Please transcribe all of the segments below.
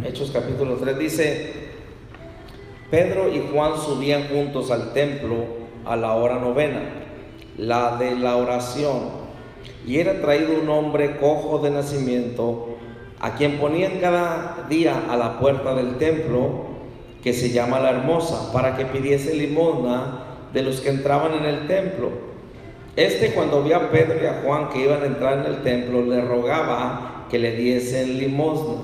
Hechos capítulo 3 dice: Pedro y Juan subían juntos al templo a la hora novena, la de la oración, y era traído un hombre cojo de nacimiento, a quien ponían cada día a la puerta del templo, que se llama La Hermosa, para que pidiese limosna de los que entraban en el templo. Cuando vio a Pedro y a Juan que iban a entrar en el templo, le rogaba que le diesen limosna.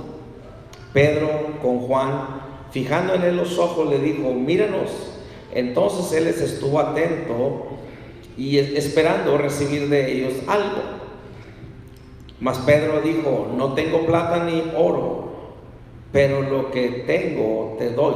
Pedro, con Juan, fijando en él los ojos, le dijo: míranos. Entonces él les estuvo atento y esperando recibir de ellos algo. Mas Pedro dijo: no tengo plata ni oro, pero lo que tengo te doy.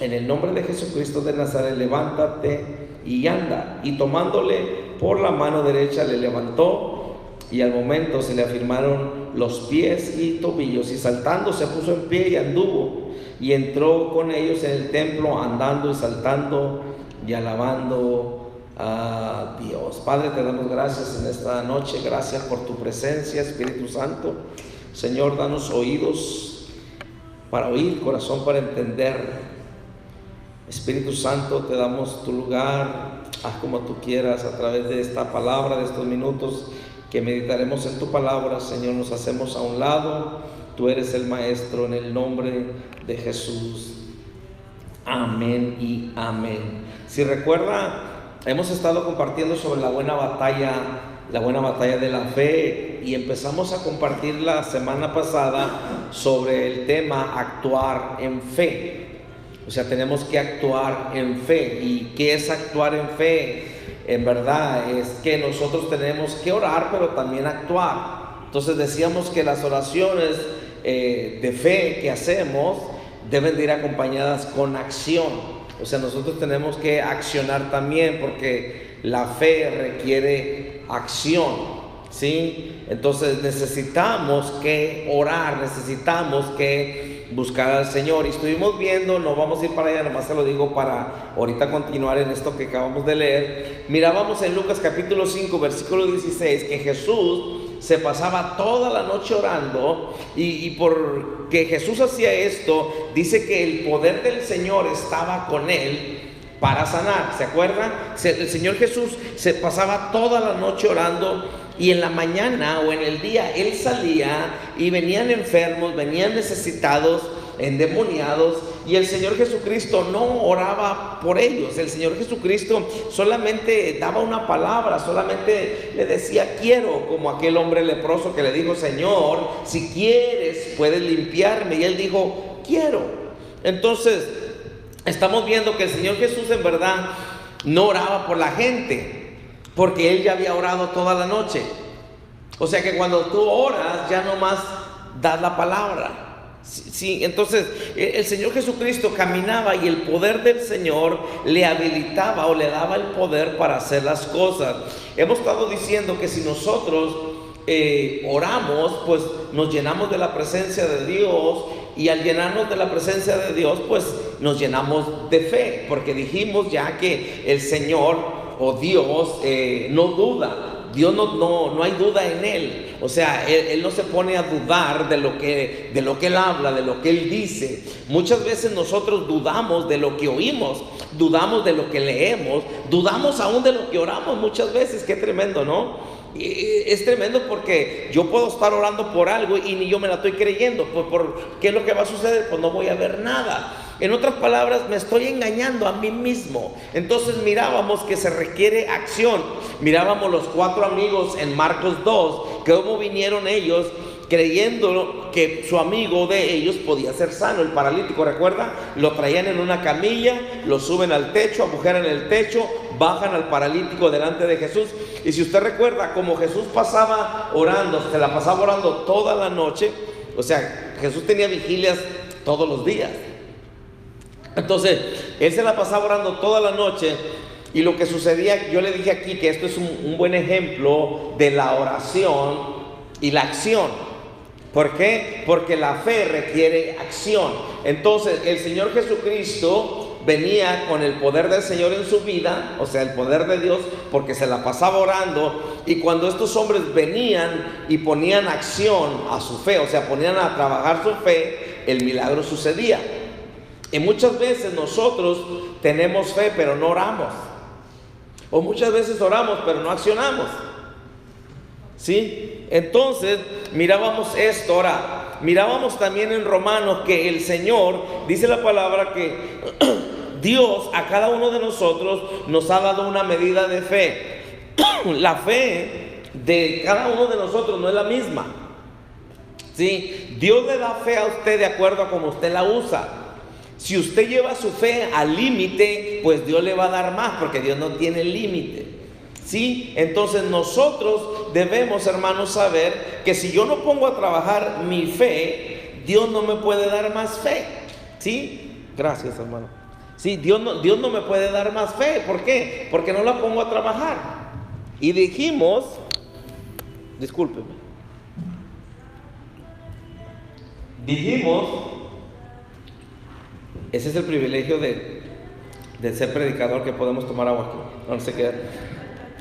En el nombre de Jesucristo de Nazaret, levántate y anda. Y tomándole por la mano derecha le levantó, y al momento se le afirmaron los pies y tobillos, y saltando se puso en pie y anduvo, y entró con ellos en el templo, andando y saltando y alabando a Dios. Padre, te damos gracias en esta noche. Gracias por tu presencia, Espíritu Santo. Señor, danos oídos para oír, corazón para entender. Espíritu Santo, te damos tu lugar. Haz como tú quieras a través de esta palabra, de estos minutos que meditaremos en tu palabra. Señor, nos hacemos a un lado. Tú eres el Maestro, en el nombre de Jesús. Amén y amén. Si recuerda, hemos estado compartiendo sobre la buena batalla de la fe, y empezamos a compartir la semana pasada sobre el tema actuar en fe. O sea, tenemos que actuar en fe. ¿Y qué es actuar en fe? En verdad es que nosotros tenemos que orar, pero también actuar. Entonces decíamos que las oraciones de fe que hacemos deben de ir acompañadas con acción. O sea, nosotros tenemos que accionar también, porque la fe requiere acción, ¿sí? Entonces necesitamos que orar, necesitamos que buscar al Señor. Y estuvimos viendo, no vamos a ir para allá, nomás se lo digo para ahorita continuar en esto que acabamos de leer. Mirábamos en Lucas capítulo 5, versículo 16, que Jesús se pasaba toda la noche orando, y porque Jesús hacía esto, dice que el poder del Señor estaba con él para sanar. ¿Se acuerdan? El Señor Jesús se pasaba toda la noche orando, y en la mañana o en el día Él salía y venían enfermos, venían necesitados, endemoniados, y el Señor Jesucristo no oraba por ellos. El Señor Jesucristo solamente daba una palabra, solamente le decía quiero, como aquel hombre leproso que le dijo: Señor, si quieres puedes limpiarme, y él dijo quiero. Entonces estamos viendo que el Señor Jesús en verdad no oraba por la gente, porque Él ya había orado toda la noche. O sea que cuando tú oras, ya nomás das la palabra. Sí, entonces el Señor Jesucristo caminaba, y el poder del Señor le habilitaba o le daba el poder para hacer las cosas. Hemos estado diciendo que si nosotros oramos, pues nos llenamos de la presencia de Dios, y al llenarnos de la presencia de Dios, pues nos llenamos de fe, porque dijimos ya que el Señor o Dios no duda. Dios no hay duda en Él. O sea, él no se pone a dudar de lo que Él habla, de lo que Él dice. Muchas veces nosotros dudamos de lo que oímos, dudamos de lo que leemos, dudamos aún de lo que oramos muchas veces. Qué tremendo, ¿no? Es tremendo, porque yo puedo estar orando por algo y ni yo me la estoy creyendo. Pues, ¿qué es lo que va a suceder? Pues no voy a ver nada. En otras palabras, me estoy engañando a mí mismo. Entonces mirábamos que se requiere acción. Mirábamos los 4 amigos en Marcos 2, que cómo vinieron ellos creyendo que su amigo de ellos podía ser sano, el paralítico. ¿Recuerda? Lo traían en una camilla, lo suben al techo, agujeran el techo, bajan al paralítico delante de Jesús. Y si usted recuerda, como Jesús pasaba orando, se la pasaba orando toda la noche. O sea, Jesús tenía vigilias todos los días. Entonces, Él se la pasaba orando toda la noche. Y lo que sucedía, yo le dije aquí que esto es un buen ejemplo de la oración y la acción. ¿Por qué? Porque la fe requiere acción. Entonces, el Señor Jesucristo venía con el poder del Señor en su vida, o sea, el poder de Dios, porque se la pasaba orando. Y cuando estos hombres venían y ponían acción a su fe, o sea, ponían a trabajar su fe, el milagro sucedía. Y muchas veces nosotros tenemos fe, pero no oramos. O muchas veces oramos, pero no accionamos. ¿Sí? Entonces, mirábamos esto. Ahora, mirábamos también en Romanos que el Señor, dice la palabra que Dios a cada uno de nosotros nos ha dado una medida de fe. La fe de cada uno de nosotros no es la misma. ¿Sí? Dios le da fe a usted de acuerdo a cómo usted la usa. Si usted lleva su fe al límite, pues Dios le va a dar más, porque Dios no tiene límite. ¿Sí? Entonces nosotros debemos, hermanos, saber que si yo no pongo a trabajar mi fe, Dios no me puede dar más fe. ¿Sí? Gracias, hermano. Sí, Dios no me puede dar más fe. ¿Por qué? Porque no la pongo a trabajar. Y dijimos, discúlpeme, ese es el privilegio de ser predicador, que podemos tomar agua aquí. No sé qué,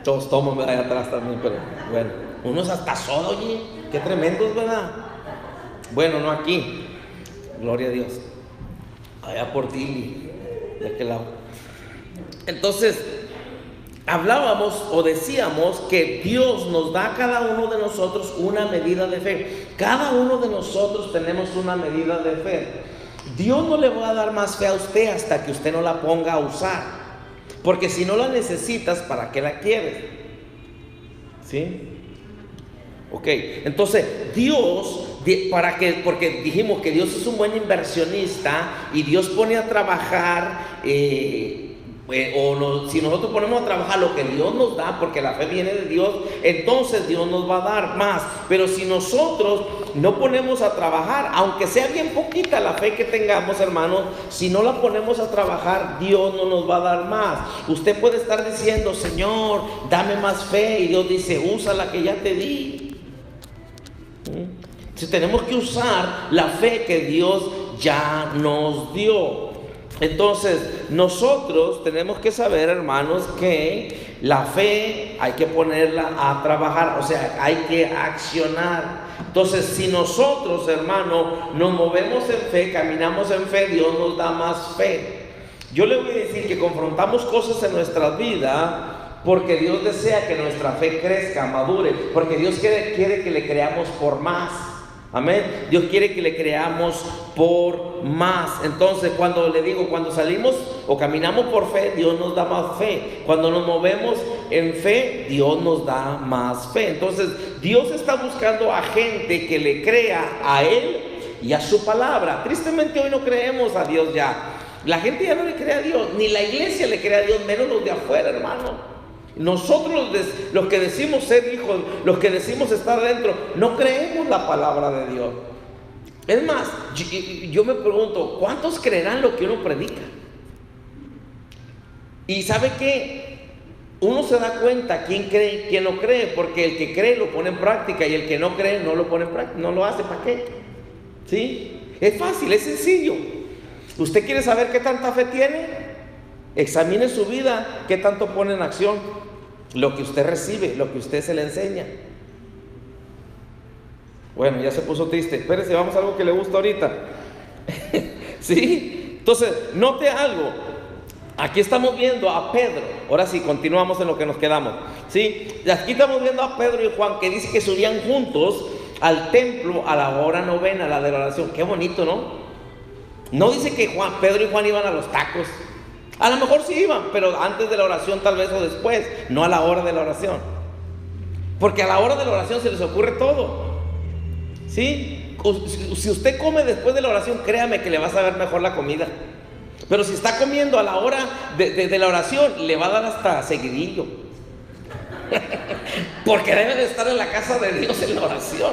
todos toman allá atrás también, pero bueno, unos hasta solo, oye, qué tremendos, ¿verdad? Bueno, no aquí, gloria a Dios, allá por ti, de aquel lado. Entonces, hablábamos o decíamos que Dios nos da a cada uno de nosotros una medida de fe. Cada uno de nosotros tenemos una medida de fe. Dios no le va a dar más fe a usted hasta que usted no la ponga a usar. Porque si no la necesitas, ¿para qué la quieres? ¿Sí? Ok, entonces Dios, porque dijimos que Dios es un buen inversionista y Dios pone a trabajar, si nosotros ponemos a trabajar lo que Dios nos da, porque la fe viene de Dios, entonces Dios nos va a dar más. Pero si nosotros no ponemos a trabajar, aunque sea bien poquita la fe que tengamos, hermanos, si no la ponemos a trabajar, Dios no nos va a dar más. Usted puede estar diciendo, Señor, dame más fe, y Dios dice, usa la que ya te di. Entonces tenemos que usar la fe que Dios ya nos dio. Entonces nosotros tenemos que saber, hermanos, que la fe hay que ponerla a trabajar, o sea, hay que accionar. Entonces, si nosotros, hermanos, nos movemos en fe, caminamos en fe, Dios nos da más fe. Yo le voy a decir que confrontamos cosas en nuestra vida porque Dios desea que nuestra fe crezca, madure, porque Dios quiere que le creamos por más. Amén. Dios quiere que le creamos por más. Entonces, cuando salimos o caminamos por fe, Dios nos da más fe. Cuando nos movemos en fe, Dios nos da más fe. Entonces, Dios está buscando a gente que le crea a Él y a su palabra. Tristemente hoy no creemos a Dios ya. La gente ya no le cree a Dios, ni la iglesia le cree a Dios, menos los de afuera, hermano. Nosotros los que decimos ser hijos, los que decimos estar dentro, no creemos la palabra de Dios. Es más, yo me pregunto, ¿cuántos creerán lo que uno predica? Y ¿sabe qué? Uno se da cuenta quién cree y quién no cree, porque el que cree lo pone en práctica y el que no cree no lo pone en práctica, no lo hace. ¿Para qué? ¿Sí? Es fácil, es sencillo. ¿Usted quiere saber qué tanta fe tiene? Examine su vida, qué tanto pone en acción lo que usted recibe, lo que usted se le enseña. Bueno, ya se puso triste. Espérese, vamos a algo que le gusta ahorita. ¿Sí? Entonces, note algo. Aquí estamos viendo a Pedro. Ahora sí, continuamos en lo que nos quedamos. ¿Sí? Aquí estamos viendo a Pedro y Juan, que dice que subían juntos al templo a la hora novena, la de la oración. Qué bonito, ¿no? No dice que Pedro y Juan iban a los tacos. A lo mejor sí iban, pero antes de la oración tal vez o después, no a la hora de la oración. Porque a la hora de la oración se les ocurre todo. ¿Sí? Si usted come después de la oración, créame que le va a saber mejor la comida. Pero si está comiendo a la hora de la oración, le va a dar hasta seguidillo. Porque debe de estar en la casa de Dios en la oración.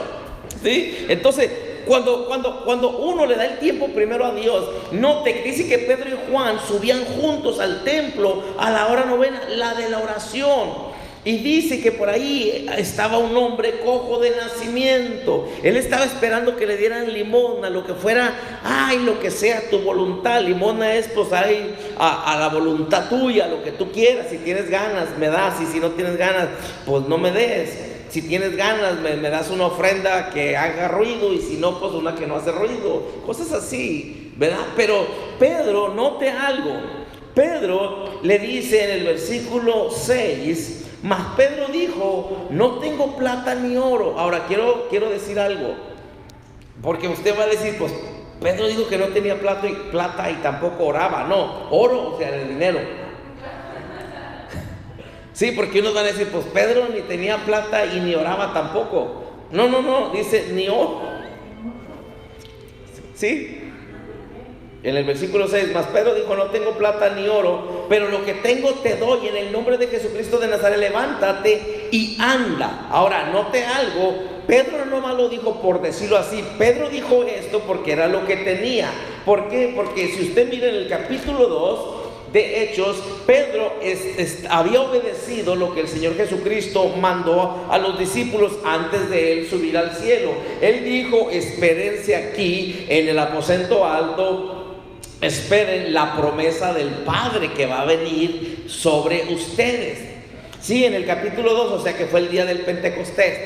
¿Sí? Entonces, cuando uno le da el tiempo primero a Dios, note que dice que Pedro y Juan subían juntos al templo a la hora novena, la de la oración. Y dice que por ahí estaba un hombre cojo de nacimiento. Él estaba esperando que le dieran limosna, lo que fuera, lo que sea tu voluntad. Limosna es pues a la voluntad tuya, lo que tú quieras. Si tienes ganas, me das, y si no tienes ganas, pues no me des. si tienes ganas, me das una ofrenda que haga ruido, y si no, pues una que no hace ruido, cosas así, ¿verdad? Pero Pedro, note algo, Pedro le dice en el versículo 6, mas Pedro dijo, no tengo plata ni oro. Ahora quiero decir algo, porque usted va a decir, pues Pedro dijo que no tenía plata y tampoco oraba. No, oro, o sea, el dinero. Sí, porque unos van a decir, pues Pedro ni tenía plata y ni oraba tampoco. No, dice ni oro. ¿Sí? En el versículo 6, mas Pedro dijo, no tengo plata ni oro, pero lo que tengo te doy, en el nombre de Jesucristo de Nazaret, levántate y anda. Ahora, note algo, Pedro no más lo dijo por decirlo así, Pedro dijo esto porque era lo que tenía. ¿Por qué? Porque si usted mira en el capítulo 2 de Hechos, Pedro había obedecido lo que el Señor Jesucristo mandó a los discípulos antes de él subir al cielo. Él dijo, espérense aquí en el aposento alto, esperen la promesa del Padre que va a venir sobre ustedes. Sí, en el capítulo 2, o sea que fue el día del Pentecostés.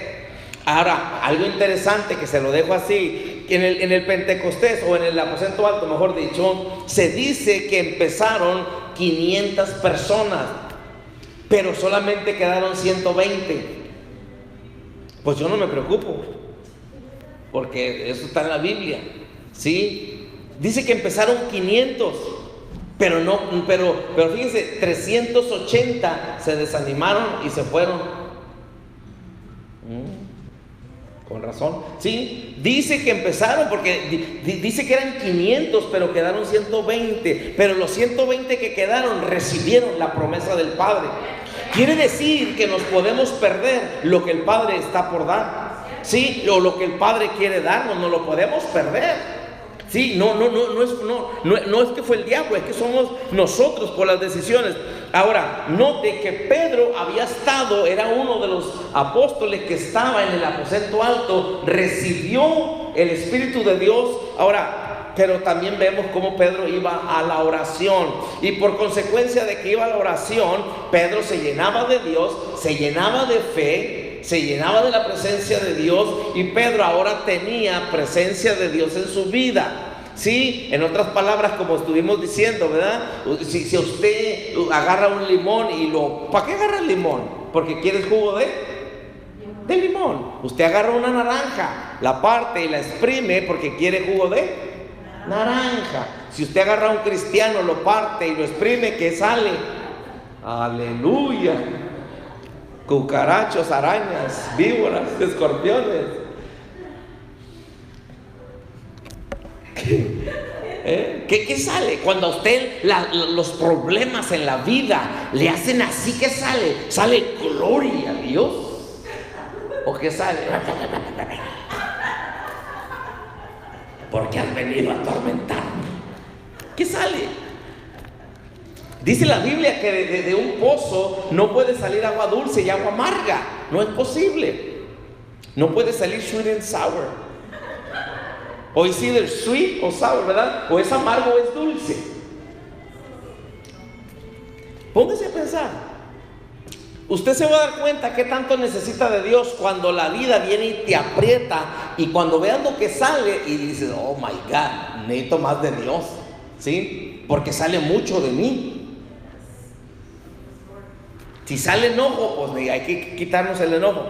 Ahora, algo interesante que se lo dejo así, en el Pentecostés, o en el aposento alto, mejor dicho, se dice que empezaron 500 personas, pero solamente quedaron 120. Pues yo no me preocupo, porque eso está en la Biblia, ¿sí? Dice que empezaron 500, pero fíjense, 380 se desanimaron y se fueron. Con razón, sí, dice que empezaron, porque dice que eran 500, pero quedaron 120, pero los 120 que quedaron recibieron la promesa del Padre. Quiere decir que nos podemos perder lo que el Padre está por dar, sí, o lo que el Padre quiere darnos, no lo podemos perder. Sí, no es que fue el diablo, es que somos nosotros por las decisiones. Ahora, note que Pedro era uno de los apóstoles que estaba en el aposento alto, recibió el Espíritu de Dios. Ahora, pero también vemos cómo Pedro iba a la oración, y por consecuencia de que iba a la oración, Pedro se llenaba de Dios, se llenaba de fe, se llenaba de la presencia de Dios, y Pedro ahora tenía presencia de Dios en su vida. Sí, en otras palabras, como estuvimos diciendo, ¿verdad? Si usted agarra un limón ¿para qué agarra el limón? ¿Porque quieres jugo de limón? Usted agarra una naranja, la parte y la exprime porque quiere jugo de naranja. Si usted agarra a un cristiano, lo parte y lo exprime, ¿qué sale? Aleluya. Cucarachos, arañas, víboras, escorpiones. ¿Qué sale? Cuando a usted los problemas en la vida le hacen así, ¿qué sale? ¿Sale gloria a Dios? ¿O qué sale? Porque has venido a atormentarme. ¿Qué sale? Dice la Biblia que de un pozo no puede salir agua dulce y agua amarga. No es posible. No puede salir sweet and sour. O es either sweet o sour, ¿verdad? O es amargo o es dulce. Póngase a pensar. Usted se va a dar cuenta qué tanto necesita de Dios cuando la vida viene y te aprieta, y cuando veas lo que sale y dices, oh my God, necesito más de Dios, ¿sí? Porque sale mucho de mí. Si sale enojo, pues hay que quitarnos el enojo.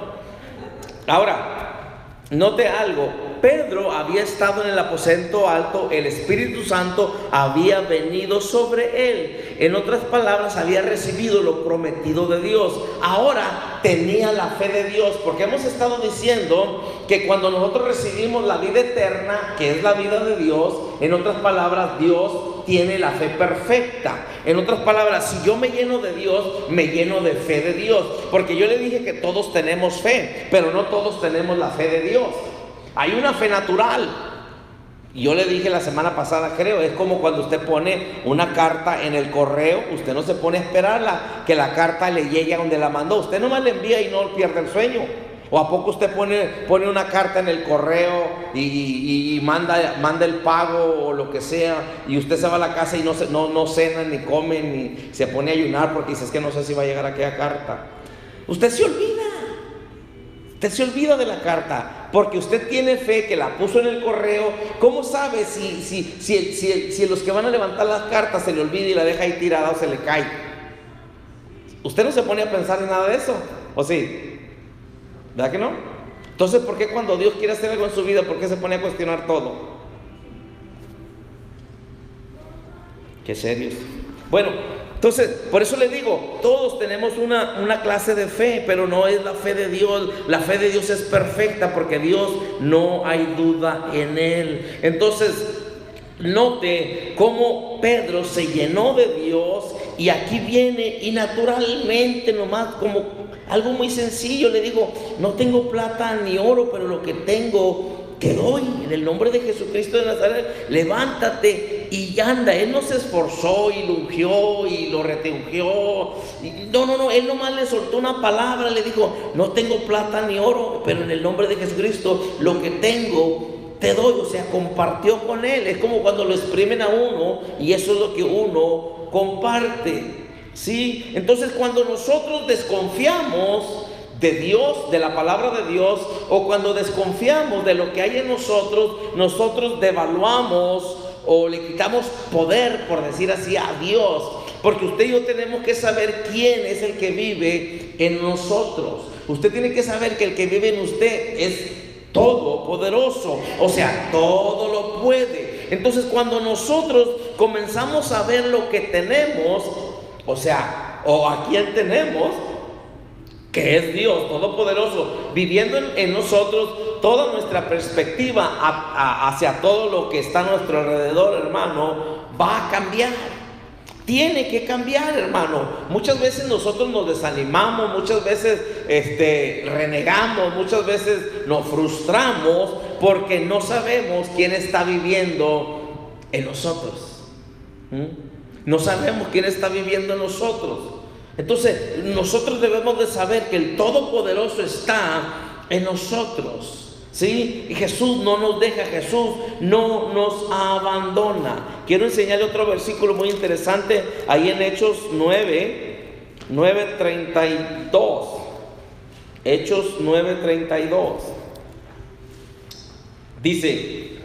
Ahora, note algo. Pedro había estado en el aposento alto, el Espíritu Santo había venido sobre él. En otras palabras, había recibido lo prometido de Dios. Ahora tenía la fe de Dios, porque hemos estado diciendo que cuando nosotros recibimos la vida eterna, que es la vida de Dios, en otras palabras, Dios tiene la fe perfecta. En otras palabras, si yo me lleno de Dios, me lleno de fe de Dios, porque yo le dije que todos tenemos fe, pero no todos tenemos la fe de Dios. Hay una fe natural. Y yo le dije la semana pasada, creo, es como cuando usted pone una carta en el correo, usted no se pone a esperarla, que la carta le llegue a donde la mandó. Usted nomás le envía y no pierde el sueño. ¿O a poco usted pone una carta en el correo y manda el pago o lo que sea, y usted se va a la casa y no cena, ni come, ni se pone a ayunar porque dice, es que no sé si va a llegar aquella carta? Usted se olvida. Usted se olvida de la carta porque usted tiene fe que la puso en el correo. ¿Cómo sabe si los que van a levantar las cartas se le olvida y la deja ahí tirada o se le cae? Usted no se pone a pensar en nada de eso, ¿o sí? ¿Verdad que no? Entonces, ¿por qué cuando Dios quiere hacer algo en su vida, por qué se pone a cuestionar todo? Qué serios. Bueno, entonces, por eso le digo, todos tenemos una clase de fe, pero no es la fe de Dios. La fe de Dios es perfecta porque Dios no hay duda en Él. Entonces, note cómo Pedro se llenó de Dios y aquí viene y naturalmente nomás como algo muy sencillo le digo, no tengo plata ni oro, pero lo que tengo te doy en el nombre de Jesucristo de Nazaret, levántate y anda. Él no se esforzó y lo ungió y lo retungió. No, él nomás le soltó una palabra, le dijo, no tengo plata ni oro, pero en el nombre de Jesucristo lo que tengo te doy. O sea, compartió con él. Es como cuando lo exprimen a uno y eso es lo que uno comparte, ¿sí? Entonces, cuando nosotros desconfiamos de Dios, de la palabra de Dios, o cuando desconfiamos de lo que hay en nosotros devaluamos o le quitamos poder, por decir así, a Dios, porque usted y yo tenemos que saber quién es el que vive en nosotros. Usted tiene que saber que el que vive en usted es todopoderoso, o sea, todo lo puede. Entonces, cuando nosotros comenzamos a ver lo que tenemos, o sea, o a quién tenemos, que es Dios Todopoderoso, viviendo en nosotros, toda nuestra perspectiva hacia todo lo que está a nuestro alrededor, hermano, va a cambiar. Tiene que cambiar, hermano. Muchas veces nosotros nos desanimamos, muchas veces renegamos, muchas veces nos frustramos porque no sabemos quién está viviendo en nosotros. No sabemos quién está viviendo en nosotros. Entonces, nosotros debemos de saber que el Todopoderoso está en nosotros, ¿sí? Y Jesús no nos deja, Jesús no nos abandona. Quiero enseñarle otro versículo muy interesante, ahí en Hechos 9:32. Hechos 9:32. Dice,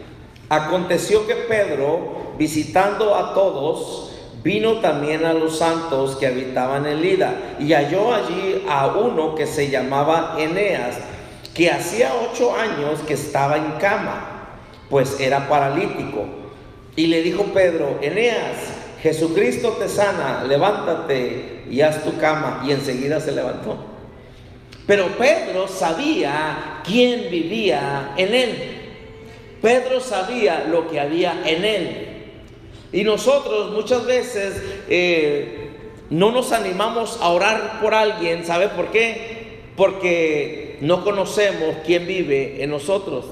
aconteció que Pedro, visitando a todos, vino también a los santos que habitaban en Lida y halló allí a uno que se llamaba Eneas, que hacía 8 años que estaba en cama, pues era paralítico. Y le dijo Pedro, Eneas, Jesucristo te sana, levántate y haz tu cama. Y enseguida se levantó. Pero Pedro sabía quién vivía en él. Pedro sabía lo que había en él. Y nosotros muchas veces no nos animamos a orar por alguien. ¿Sabe por qué? Porque no conocemos quién vive en nosotros,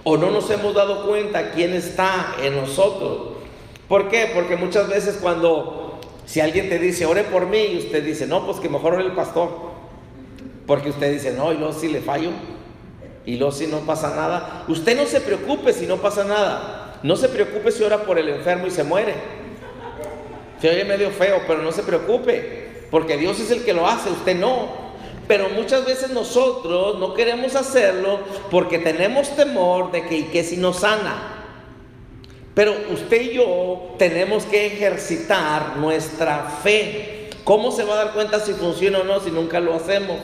o no nos hemos dado cuenta quién está en nosotros. ¿Por qué? Porque muchas veces si alguien te dice, ore por mí, y usted dice, no, pues que mejor ore el pastor, porque usted dice, no, y luego si le fallo, y luego si no pasa nada. Usted no se preocupe si no pasa nada. No se preocupe si ora por el enfermo y se muere. Se oye medio feo, pero no se preocupe, porque Dios es el que lo hace, usted no. Pero muchas veces nosotros no queremos hacerlo porque tenemos temor de que si nos sana. Pero usted y yo tenemos que ejercitar nuestra fe. ¿Cómo se va a dar cuenta si funciona o no si nunca lo hacemos?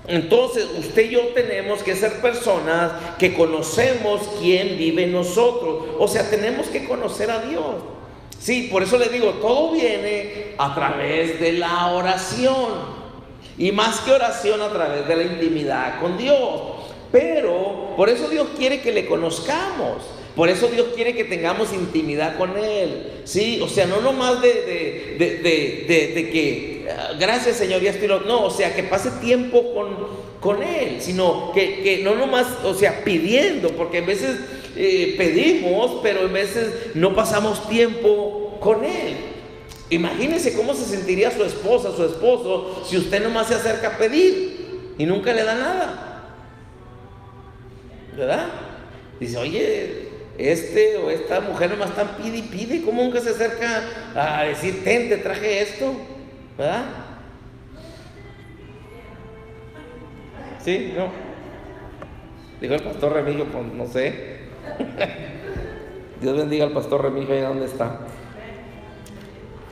Entonces, usted y yo tenemos que ser personas que conocemos quién vive en nosotros. O sea, tenemos que conocer a Dios. Sí, por eso le digo, todo viene a través de la oración. Y más que oración, a través de la intimidad con Dios. Pero, por eso Dios quiere que le conozcamos. Por eso Dios quiere que tengamos intimidad con Él. Sí, o sea, no nomás de que gracias Señor y esto y lo, no, o sea, que pase tiempo con Él, sino que no nomás, o sea, pidiendo, porque a veces pedimos, pero a veces no pasamos tiempo con Él. Imagínese cómo se sentiría su esposa, su esposo, si usted nomás se acerca a pedir y nunca le da nada, ¿verdad? Dice, oye, o esta mujer nomás está pide y pide, ¿cómo nunca se acerca a decir, ten, te traje esto? ¿Verdad? ¿Sí? ¿No? Dijo el pastor Remigio, pues no sé. Dios bendiga al pastor Remigio, allá donde está.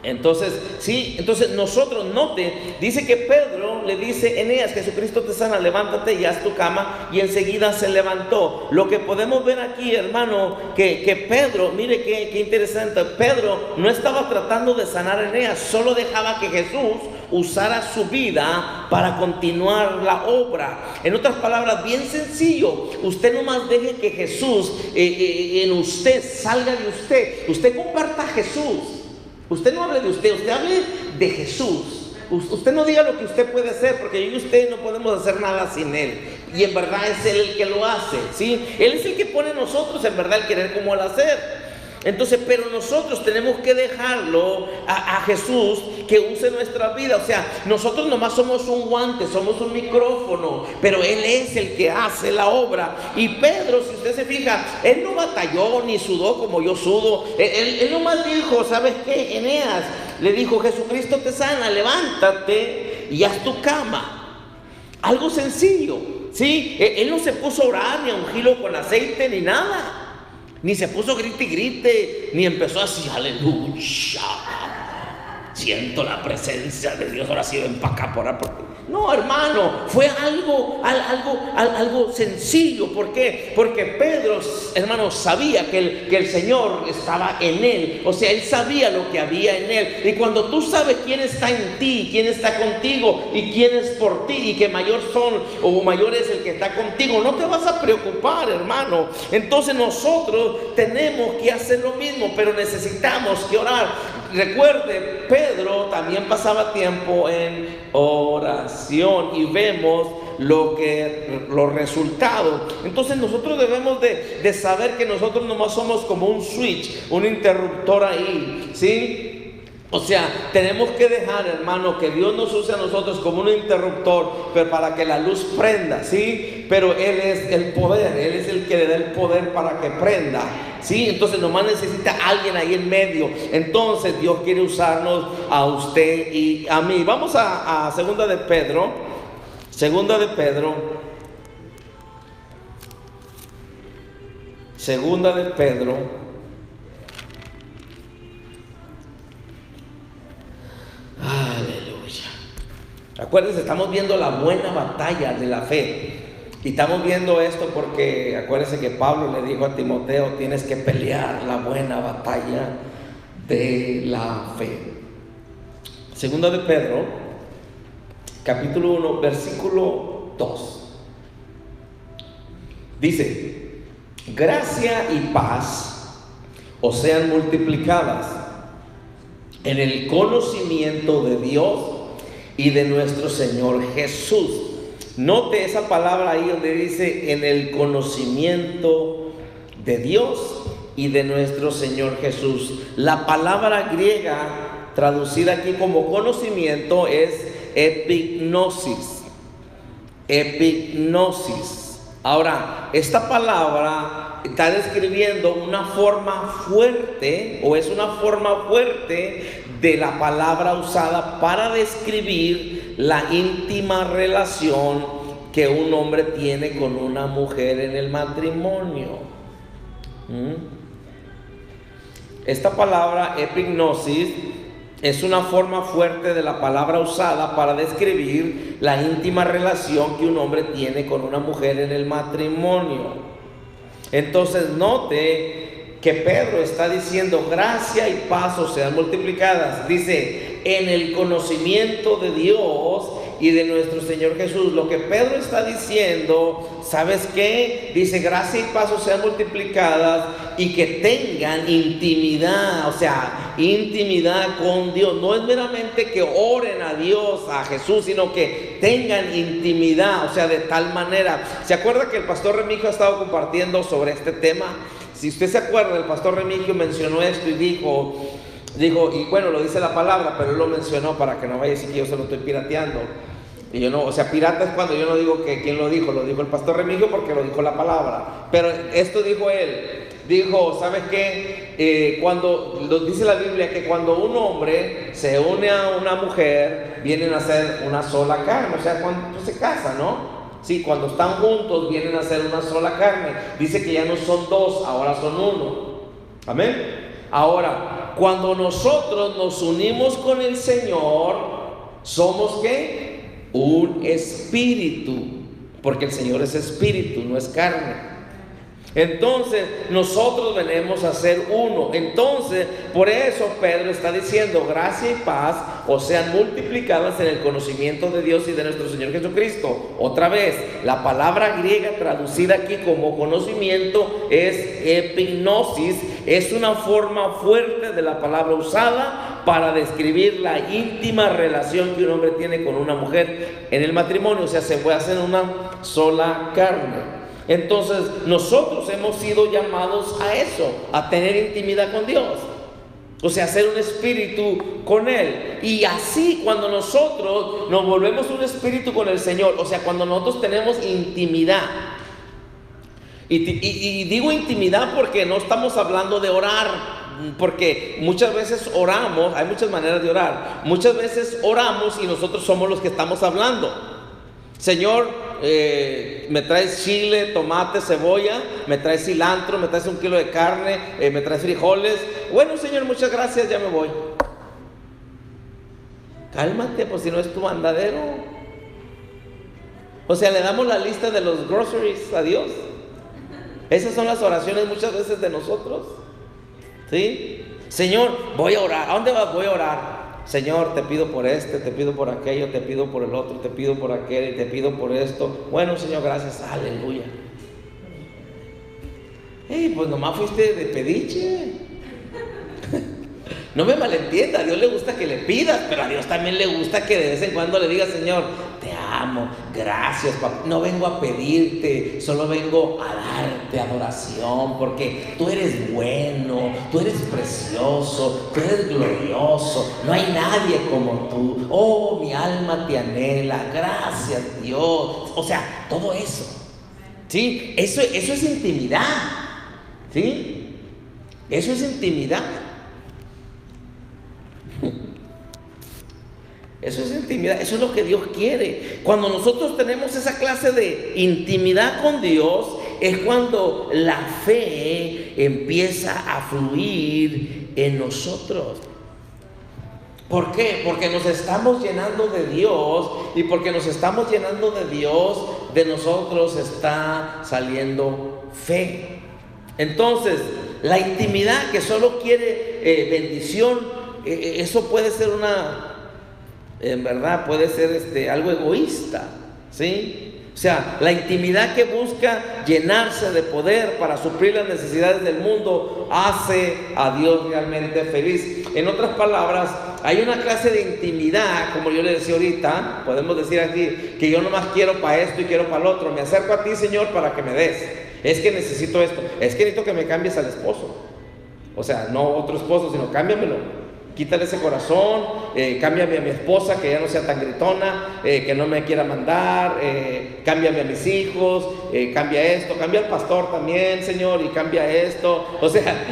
Entonces, sí, entonces nosotros, note, dice que Pedro le dice: Eneas, Jesucristo te sana, levántate y haz tu cama, y enseguida se levantó. Lo que podemos ver aquí, hermano, que Pedro, mire qué interesante, Pedro no estaba tratando de sanar a Eneas, solo dejaba que Jesús usara su vida para continuar la obra. En otras palabras, bien sencillo, usted nomás deje que Jesús en usted salga de usted. Usted comparta a Jesús. Usted no hable de usted, usted hable de Jesús. Usted no diga lo que usted puede hacer, porque yo y usted no podemos hacer nada sin Él. Y en verdad es Él el que lo hace, ¿sí? Él es el que pone en nosotros, en verdad, el querer como el hacer. Entonces, pero nosotros tenemos que dejarlo a Jesús que use nuestra vida. O sea, nosotros nomás somos un guante, somos un micrófono, pero Él es el que hace la obra. Y Pedro, si usted se fija, él no batalló ni sudó como yo sudo. Él nomás dijo: ¿sabes qué, Eneas? Le dijo: Jesucristo te sana, levántate y haz tu cama. Algo sencillo, ¿sí? Él no se puso a orar, ni a ungirlo con aceite, ni nada. Ni se puso grite y grite, ni empezó así: aleluya, siento la presencia de Dios, ahora sí ven para acá por ahí. No, hermano, fue algo sencillo. ¿Por qué? Porque Pedro, hermano, sabía que el Señor estaba en él. O sea, él sabía lo que había en él. Y cuando tú sabes quién está en ti, quién está contigo y quién es por ti, y que mayor son o mayor es el que está contigo, no te vas a preocupar, hermano. Entonces nosotros tenemos que hacer lo mismo, pero necesitamos que orar. Recuerde, Pedro también pasaba tiempo en oración, y vemos los resultados. Entonces nosotros debemos de saber que nosotros nomás somos como un switch, un interruptor ahí, ¿sí? O sea, tenemos que dejar, hermano, que Dios nos use a nosotros como un interruptor, pero para que la luz prenda, ¿sí? Pero Él es el poder, Él es el que le da el poder para que prenda, ¿sí? Entonces nomás necesita alguien ahí en medio. Entonces Dios quiere usarnos a usted y a mí. Vamos a Segunda de Pedro. Segunda de Pedro. Segunda de Pedro. Aleluya. Acuérdense, estamos viendo la buena batalla de la fe. Y estamos viendo esto porque acuérdense que Pablo le dijo a Timoteo: tienes que pelear la buena batalla de la fe. Segunda de Pedro, capítulo 1, versículo 2. Dice: gracia y paz os sean multiplicadas en el conocimiento de Dios y de nuestro Señor Jesús. Note esa palabra ahí donde dice: en el conocimiento de Dios y de nuestro Señor Jesús. La palabra griega traducida aquí como conocimiento es epignosis. Epignosis. Ahora, esta palabra está describiendo una forma fuerte, o es una forma fuerte de la palabra usada para describir la íntima relación que un hombre tiene con una mujer en el matrimonio. Esta palabra epignosis es una forma fuerte de la palabra usada para describir la íntima relación que un hombre tiene con una mujer en el matrimonio. Entonces note que Pedro está diciendo: gracia y paz os sean multiplicadas. Dice: en el conocimiento de Dios y de nuestro Señor Jesús. Lo que Pedro está diciendo, ¿sabes qué? Dice: gracia y paz os sean multiplicadas, y que tengan intimidad, o sea, intimidad con Dios. No es meramente que oren a Dios, a Jesús, sino que tengan intimidad, o sea, de tal manera. ¿Se acuerda que el pastor Remigio ha estado compartiendo sobre este tema? Si usted se acuerda, el pastor Remigio mencionó esto y dijo, y bueno, lo dice la palabra, pero él lo mencionó para que no vaya a decir que yo se lo estoy pirateando. Y yo no, o sea, pirata es cuando yo no digo que quién lo dijo el pastor Remigio, porque lo dijo la palabra. Pero esto dijo él, dijo: ¿sabes qué? Cuando dice la Biblia que cuando un hombre se une a una mujer, vienen a ser una sola carne, o sea, cuando se casa, ¿no? Sí, cuando están juntos vienen a ser una sola carne. Dice que ya no son dos, ahora son uno. Amén. Ahora, cuando nosotros nos unimos con el Señor, somos ¿qué? Un espíritu, porque el Señor es espíritu, no es carne. Entonces nosotros venimos a ser uno. Entonces por eso Pedro está diciendo: gracia y paz os sean multiplicadas en el conocimiento de Dios y de nuestro Señor Jesucristo. Otra vez, la palabra griega traducida aquí como conocimiento es epignosis. Es una forma fuerte de la palabra usada para describir la íntima relación que un hombre tiene con una mujer en el matrimonio. O sea, se puede hacer una sola carne. Entonces nosotros hemos sido llamados a eso, a tener intimidad con Dios, o sea, ser un espíritu con Él. Y así, cuando nosotros nos volvemos un espíritu con el Señor, o sea, cuando nosotros tenemos intimidad, y digo intimidad porque no estamos hablando de orar, porque muchas veces oramos, hay muchas maneras de orar, muchas veces oramos y nosotros somos los que estamos hablando. Señor, me traes chile, tomate, cebolla, me traes cilantro, me traes 1 kilo de carne, me traes frijoles. Bueno, Señor, muchas gracias, ya me voy. Cálmate, pues si no es tu mandadero. O sea, le damos la lista de los groceries a Dios. Esas son las oraciones muchas veces de nosotros. ¿Sí? Señor, voy a orar. ¿A dónde vas? Voy a orar. Señor, te pido por este, te pido por aquello, te pido por el otro, te pido por aquel y te pido por esto. Bueno, Señor, gracias, aleluya. Pues nomás fuiste de pediche. No me malentienda, a Dios le gusta que le pidas, pero a Dios también le gusta que de vez en cuando le digas: Señor, te amo, gracias, papá. No vengo a pedirte, solo vengo a darte adoración, porque tú eres bueno, tú eres precioso, tú eres glorioso, no hay nadie como tú. Oh, mi alma te anhela, gracias Dios. O sea, todo eso, ¿sí? Eso es intimidad, ¿sí? Eso es intimidad. Eso es intimidad, eso es lo que Dios quiere. Cuando nosotros tenemos esa clase de intimidad con Dios, es cuando la fe empieza a fluir en nosotros. ¿Por qué? Porque nos estamos llenando de Dios, y porque nos estamos llenando de Dios, de nosotros está saliendo fe. Entonces, la intimidad que solo quiere bendición, eso puede ser en verdad puede ser algo egoísta, ¿sí? O sea, la intimidad que busca llenarse de poder para suplir las necesidades del mundo hace a Dios realmente feliz. En otras palabras, hay una clase de intimidad, como yo le decía ahorita, podemos decir aquí, que yo nomás quiero para esto y quiero para el otro. Me acerco a ti, Señor, para que me des. Es que necesito esto, es que necesito que me cambies al esposo. O sea, no otro esposo, sino cámbiamelo. Quítale ese corazón, cámbiame a mi esposa, que ya no sea tan gritona, que no me quiera mandar, cámbiame a mis hijos, cambia esto, cambia al pastor también, Señor, y cambia esto. O sea,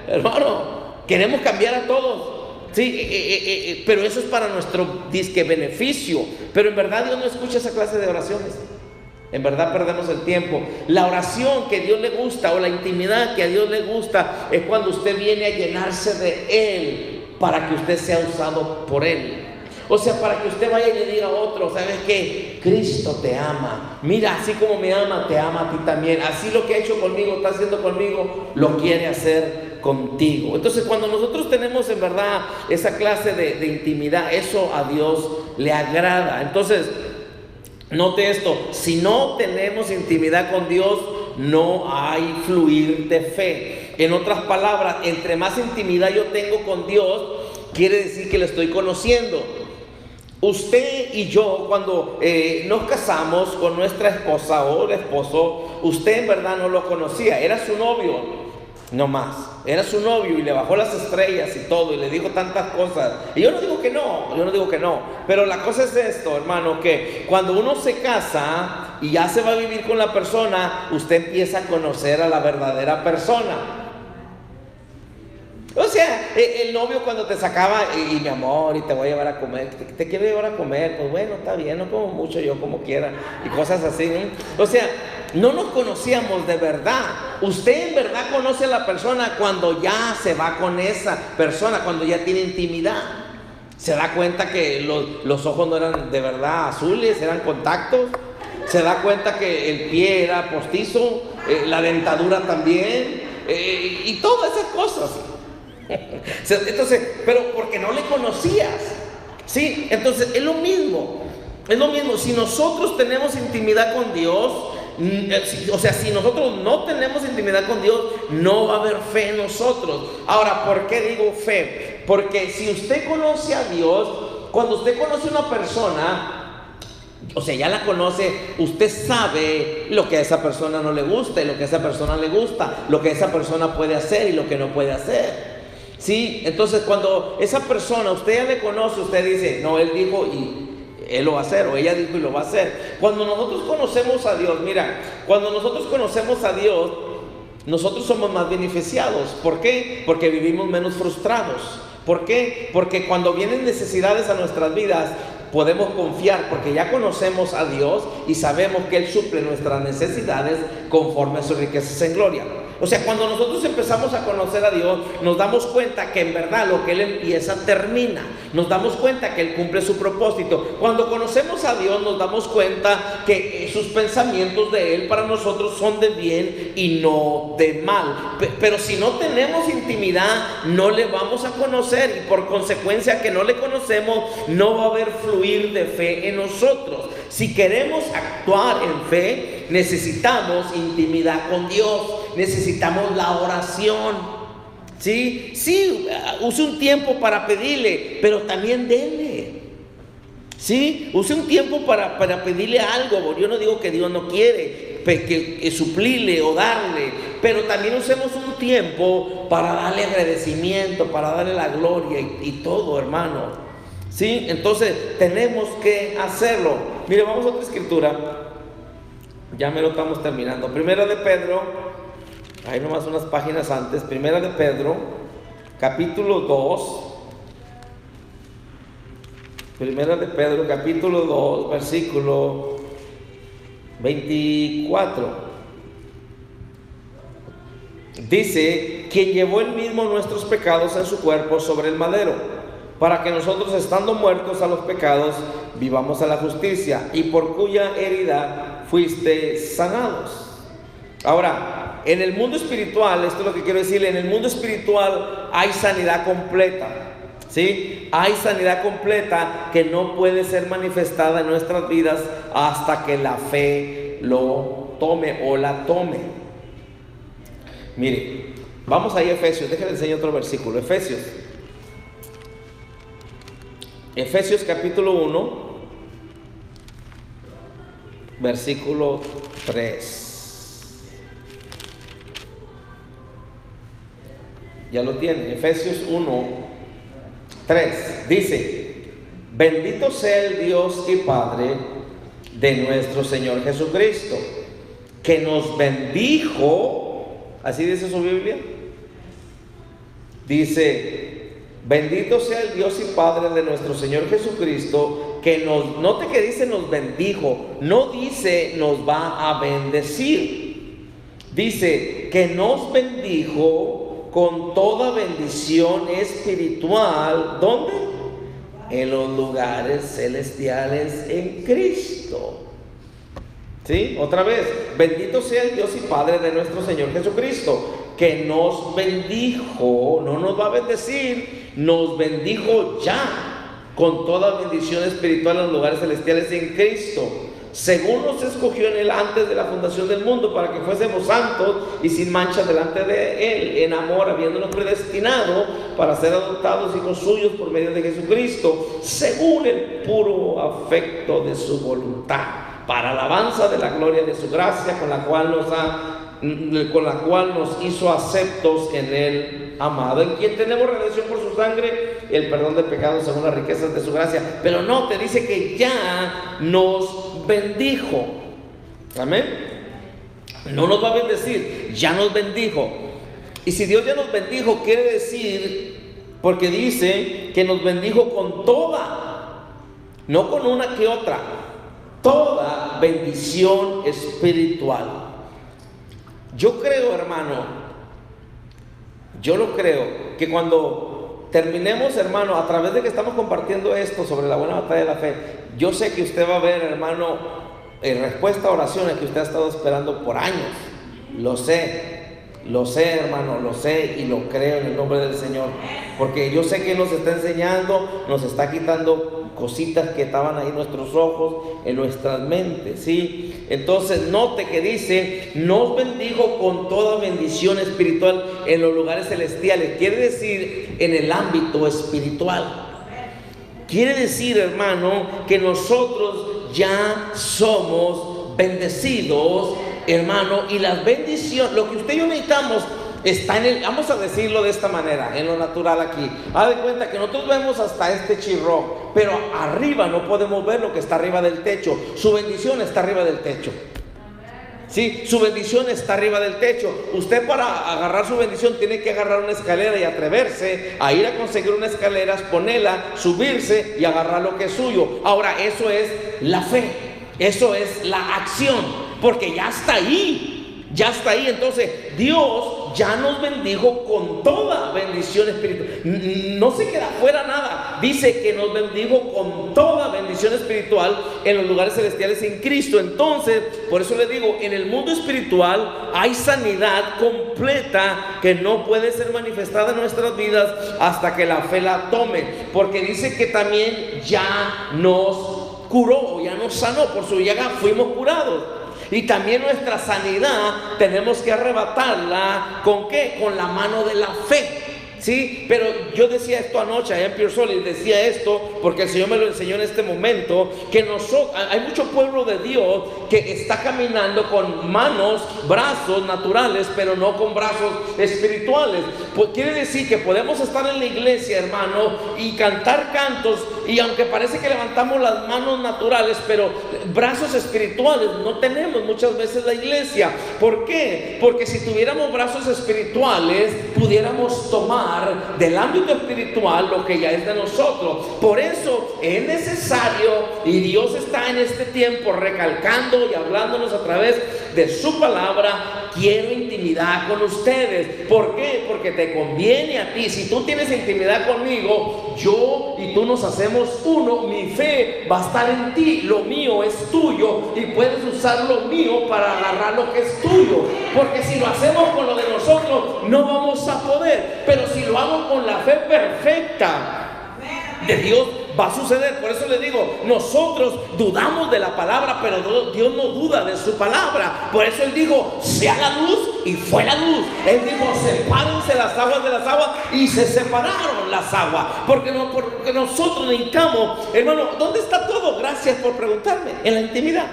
hermano, queremos cambiar a todos, sí, pero eso es para nuestro disque beneficio. Pero en verdad Dios no escucha esa clase de oraciones. En verdad perdemos el tiempo. La oración que a Dios le gusta, o la intimidad que a Dios le gusta, es cuando usted viene a llenarse de Él, para que usted sea usado por Él. O sea, para que usted vaya y le diga a otro: ¿sabes qué? Cristo te ama. Mira, así como me ama, te ama a ti también. Así lo que ha hecho conmigo, está haciendo conmigo, lo quiere hacer contigo. Entonces, cuando nosotros tenemos en verdad esa clase de intimidad, eso a Dios le agrada. Entonces, note esto: si no tenemos intimidad con Dios, no hay fluir de fe. En otras palabras, entre más intimidad yo tengo con Dios, quiere decir que le estoy conociendo. Usted y yo, cuando nos casamos con nuestra esposa o el esposo, usted en verdad no lo conocía, era su novio, no más, era su novio, y le bajó las estrellas y todo, y le dijo tantas cosas. Y yo no digo que no, pero la cosa es esto, hermano, que cuando uno se casa y ya se va a vivir con la persona, usted empieza a conocer a la verdadera persona. O sea, el novio cuando te sacaba, y mi amor, y te voy a llevar a comer, te quiero llevar a comer, pues bueno, está bien, no como mucho, yo como quiera, y cosas así, ¿no? O sea, no nos conocíamos de verdad. Usted en verdad conoce a la persona cuando ya se va con esa persona, cuando ya tiene intimidad. Se da cuenta que los ojos no eran de verdad azules, eran contactos. Se da cuenta que el pie era postizo, la dentadura también, y todas esas cosas. Entonces, pero porque no le conocías, ¿sí? Entonces es lo mismo, si nosotros tenemos intimidad con Dios, o sea, si nosotros no tenemos intimidad con Dios, no va a haber fe en nosotros. Ahora, ¿por qué digo fe? Porque si usted conoce a Dios, cuando usted conoce a una persona, o sea, ya la conoce, usted sabe lo que a esa persona no le gusta y lo que a esa persona le gusta, lo que esa persona puede hacer y lo que no puede hacer. Sí, entonces cuando esa persona, usted ya le conoce, usted dice, no, él dijo y él lo va a hacer, o ella dijo y lo va a hacer. Cuando nosotros conocemos a Dios, mira, cuando nosotros conocemos a Dios, nosotros somos más beneficiados. ¿Por qué? Porque vivimos menos frustrados. ¿Por qué? Porque cuando vienen necesidades a nuestras vidas, podemos confiar, porque ya conocemos a Dios y sabemos que Él suple nuestras necesidades conforme a sus riquezas en gloria. O sea, cuando nosotros empezamos a conocer a Dios, nos damos cuenta que en verdad lo que Él empieza termina. Nos damos cuenta que Él cumple su propósito. Cuando conocemos a Dios, nos damos cuenta que sus pensamientos de Él para nosotros son de bien y no de mal. Pero si no tenemos intimidad, no le vamos a conocer, y por consecuencia que no le conocemos, no va a haber fluir de fe en nosotros. Si queremos actuar en fe, necesitamos intimidad con Dios, necesitamos la oración. Sí, use un tiempo para pedirle, pero también dele. Sí, use un tiempo para pedirle algo. Yo no digo que Dios no quiere que suplirle o darle, pero también usemos un tiempo para darle agradecimiento, para darle la gloria y todo, hermano. Sí, entonces tenemos que hacerlo. Mire, vamos a otra escritura. Ya me lo estamos terminando. Primera de Pedro, ahí nomás unas páginas antes. Primera de Pedro, capítulo 2. Primera de Pedro, capítulo 2, versículo 24. Dice: quien llevó él mismo nuestros pecados en su cuerpo sobre el madero, para que nosotros, estando muertos a los pecados, vivamos a la justicia, y por cuya herida fuiste sanados. Ahora, en el mundo espiritual, esto es lo que quiero decirle, en el mundo espiritual hay sanidad completa, ¿sí? Hay sanidad completa que no puede ser manifestada en nuestras vidas hasta que la fe lo tome o la tome. Mire, vamos ahí a Efesios, déjenme enseñar otro versículo. Efesios capítulo 1, versículo 3. Ya lo tienen. Efesios 1, 3. Dice: bendito sea el Dios y Padre de nuestro Señor Jesucristo, que nos bendijo. Así dice su Biblia. Dice: bendito sea el Dios y Padre de nuestro Señor Jesucristo, que note que dice nos bendijo, no dice nos va a bendecir. Dice que nos bendijo con toda bendición espiritual. ¿Dónde? En los lugares celestiales en Cristo. ¿Sí? Otra vez: bendito sea el Dios y Padre de nuestro Señor Jesucristo, que nos bendijo, no nos va a bendecir, nos bendijo ya con toda bendición espiritual en los lugares celestiales en Cristo, según nos escogió en Él antes de la fundación del mundo, para que fuésemos santos y sin mancha delante de Él, en amor, habiéndonos predestinado para ser adoptados hijos suyos por medio de Jesucristo, según el puro afecto de su voluntad, para alabanza de la gloria de su gracia, con la cual nos hizo aceptos en el amado, en quien tenemos redención por su sangre, el perdón de pecados según las riquezas de su gracia. Pero no, te dice que ya nos bendijo. Amén. No nos va a bendecir, ya nos bendijo. Y si Dios ya nos bendijo, quiere decir, porque dice que nos bendijo con toda, no con una que otra, toda bendición espiritual. Yo creo, hermano, yo lo creo, que cuando terminemos, hermano, a través de que estamos compartiendo esto sobre la buena batalla de la fe, yo sé que usted va a ver, hermano, en respuesta a oraciones que usted ha estado esperando por años. Lo sé, hermano, lo sé y lo creo en el nombre del Señor, porque yo sé que nos está enseñando, nos está quitando cositas que estaban ahí en nuestros ojos, en nuestras mentes, ¿sí? Entonces note que dice, nos bendijo con toda bendición espiritual en los lugares celestiales. Quiere decir, en el ámbito espiritual. Quiere decir, hermano, que nosotros ya somos bendecidos, hermano, y las bendiciones, lo que usted y yo necesitamos está en el, vamos a decirlo de esta manera, en lo natural aquí. Haz de cuenta que nosotros vemos hasta este chirro, pero arriba no podemos ver lo que está arriba del techo. Su bendición está arriba del techo. Sí, su bendición está arriba del techo. Usted, para agarrar su bendición, tiene que agarrar una escalera y atreverse a ir a conseguir una escalera, ponerla, subirse y agarrar lo que es suyo. Ahora, eso es la fe, eso es la acción, porque ya está ahí, ya está ahí. Entonces Dios ya nos bendijo con toda bendición espiritual. No se queda fuera nada. Dice que nos bendijo con toda bendición espiritual en los lugares celestiales en Cristo. Entonces, por eso le digo, en el mundo espiritual hay sanidad completa que no puede ser manifestada en nuestras vidas hasta que la fe la tome, porque dice que también ya nos curó, ya nos sanó, por su llaga fuimos curados. Y también nuestra sanidad tenemos que arrebatarla, ¿con qué? Con la mano de la fe. Sí, pero yo decía esto anoche allá en Pure Soul, y decía esto porque el Señor me lo enseñó en este momento, que nosotros, hay mucho pueblo de Dios que está caminando con manos, brazos naturales, pero no con brazos espirituales. Pues quiere decir que podemos estar en la iglesia, hermano, y cantar cantos, y aunque parece que levantamos las manos naturales, pero brazos espirituales no tenemos muchas veces la iglesia. ¿Por qué? Porque si tuviéramos brazos espirituales, pudiéramos tomar del ámbito espiritual lo que ya es de nosotros. Por eso es necesario, y Dios está en este tiempo recalcando y hablándonos a través de su palabra: quiero intimidad con ustedes. ¿Por qué? Porque te conviene a ti. Si tú tienes intimidad conmigo, yo y tú nos hacemos uno. Mi fe va a estar en ti, lo mío es tuyo, y puedes usar lo mío para agarrar lo que es tuyo. Porque si lo hacemos con lo de nosotros, no vamos a poder. Pero si lo hago con la fe perfecta de Dios, va a suceder. Por eso le digo, nosotros dudamos de la palabra, pero Dios no duda de su palabra. Por eso Él dijo, sea la luz, y fue la luz. Él dijo, sepárense las aguas de las aguas, y se separaron las aguas. Porque nosotros necesitamos, hermano, ¿dónde está todo? Gracias por preguntarme. En la intimidad.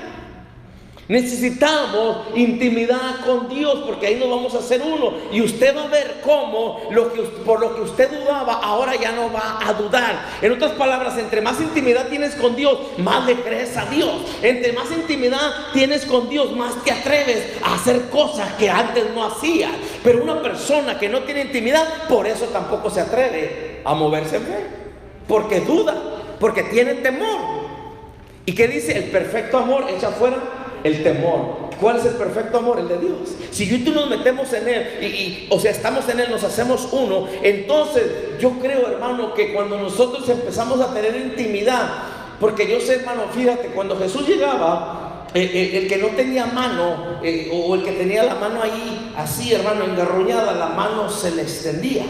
Necesitamos intimidad con Dios, porque ahí nos vamos a hacer uno. Y usted va a ver cómo por lo que usted dudaba, ahora ya no va a dudar. En otras palabras, entre más intimidad tienes con Dios, más le crees a Dios. Entre más intimidad tienes con Dios, más te atreves a hacer cosas que antes no hacías. Pero una persona que no tiene intimidad, por eso tampoco se atreve a moverse en fe, porque duda, porque tiene temor. ¿Y qué dice? El perfecto amor echa fuera el temor. ¿Cuál es el perfecto amor? El de Dios. Si yo y tú nos metemos en Él, o sea, estamos en Él, nos hacemos uno, entonces yo creo, hermano, que cuando nosotros empezamos a tener intimidad, porque yo sé, hermano, fíjate, cuando Jesús llegaba, el que no tenía mano, o el que tenía la mano ahí así, hermano, engarruñada, la mano se le extendía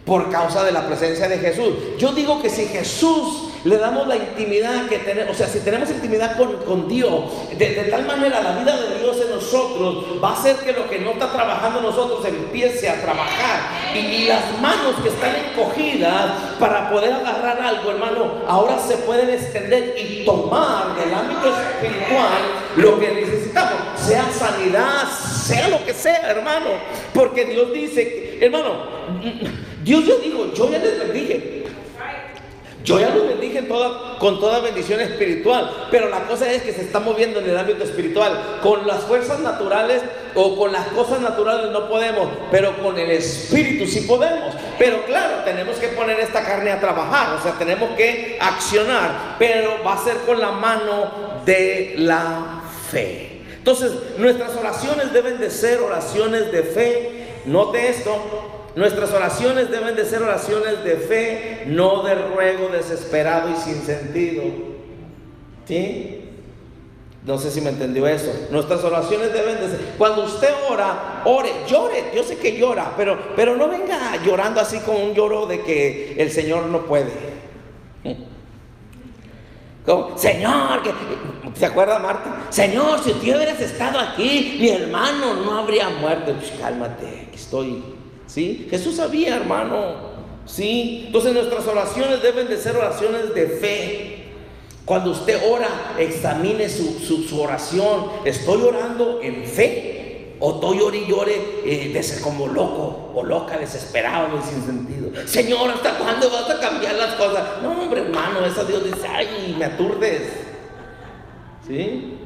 por causa de la presencia de Jesús. Yo digo que si Jesús le damos la intimidad que tenemos, o sea, si tenemos intimidad con Dios, de tal manera la vida de Dios en nosotros va a hacer que lo que no está trabajando en nosotros empiece a trabajar. Y las manos que están encogidas para poder agarrar algo, hermano, ahora se pueden extender y tomar del ámbito espiritual lo que necesitamos, sea sanidad, sea lo que sea, hermano. Porque Dios dice, hermano, Dios ya dijo, yo ya les bendije. Yo ya los bendije con toda bendición espiritual, pero la cosa es que se está moviendo en el ámbito espiritual. Con las fuerzas naturales o con las cosas naturales no podemos, pero con el Espíritu sí podemos. Pero claro, tenemos que poner esta carne a trabajar, o sea, tenemos que accionar, pero va a ser con la mano de la fe. Entonces, nuestras oraciones deben de ser oraciones de fe. Note esto. Nuestras oraciones deben de ser oraciones de fe, no de ruego desesperado y sin sentido. ¿Sí? No sé si me entendió eso. Nuestras oraciones deben de ser... Cuando usted ora, ore, llore. Yo sé que llora, pero no venga llorando así como un lloro de que el Señor no puede. Como, Señor, ¿se acuerda Marta? Señor, si tú hubieras estado aquí, mi hermano no habría muerto. Pues, cálmate, aquí estoy. ¿Sí? Jesús sabía, hermano. ¿Sí? Entonces nuestras oraciones deben de ser oraciones de fe. Cuando usted ora, examine su oración. ¿Estoy orando en fe? ¿O estoy ore y llore como loco o loca, desesperado y sin sentido? Señor, ¿hasta cuándo vas a cambiar las cosas? No, hombre, hermano, eso Dios dice, ay, me aturdes. ¿Sí?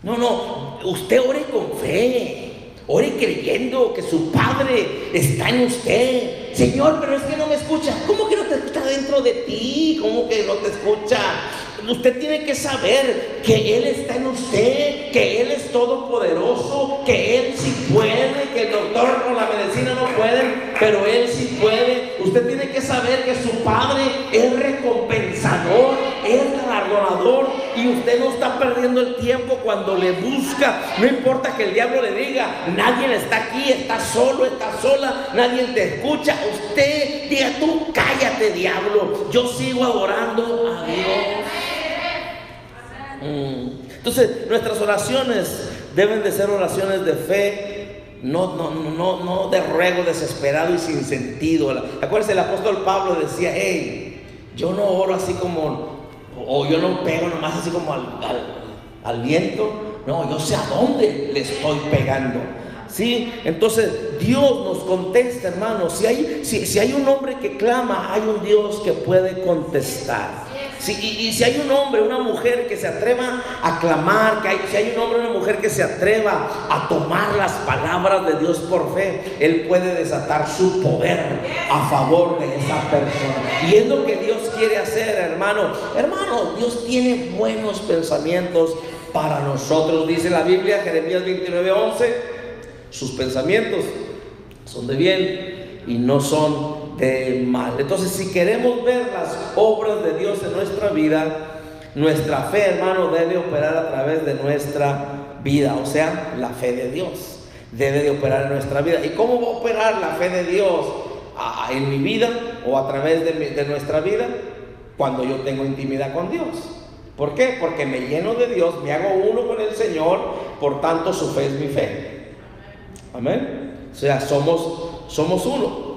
No, usted ore con fe. Ore creyendo que su Padre está en usted. Señor, pero es que no me escucha. ¿Cómo que no te escucha dentro de ti? ¿Cómo que no te escucha? Usted tiene que saber que Él está en usted, que Él es todopoderoso, que Él sí puede, que el doctor o la medicina no pueden, pero Él sí puede. Usted tiene que saber que su Padre es recompensador, es galardonador, y usted no está perdiendo el tiempo cuando le busca. No importa que el diablo le diga, nadie está aquí, está solo, está sola, nadie te escucha. Usted diga, tú cállate, diablo, yo sigo adorando a Dios. Entonces nuestras oraciones deben de ser oraciones de fe, no de ruego desesperado y sin sentido. Acuérdense, el apóstol Pablo decía, hey, yo no oro así como, o yo no pego nomás así como al viento. No, yo sé a dónde le estoy pegando. ¿Sí? Entonces Dios nos contesta, hermanos. Si hay un hombre que clama, hay un Dios que puede contestar. Sí, y si hay un hombre, una mujer que se atreva a clamar, si hay un hombre, una mujer que se atreva a tomar las palabras de Dios por fe, Él puede desatar su poder a favor de esa persona. Y es lo que Dios quiere hacer, hermano. Hermano, Dios tiene buenos pensamientos para nosotros. Dice la Biblia, Jeremías 29:11, sus pensamientos son de bien y no son de mal. Entonces, si queremos ver las obras de Dios en nuestra vida, nuestra fe, hermano, debe operar a través de nuestra vida. O sea, la fe de Dios debe de operar en nuestra vida. ¿Y cómo va a operar la fe de Dios en mi vida o a través de nuestra vida? Cuando yo tengo intimidad con Dios. ¿Por qué? Porque me lleno de Dios, me hago uno con el Señor, por tanto su fe es mi fe. Amén. O sea, somos uno.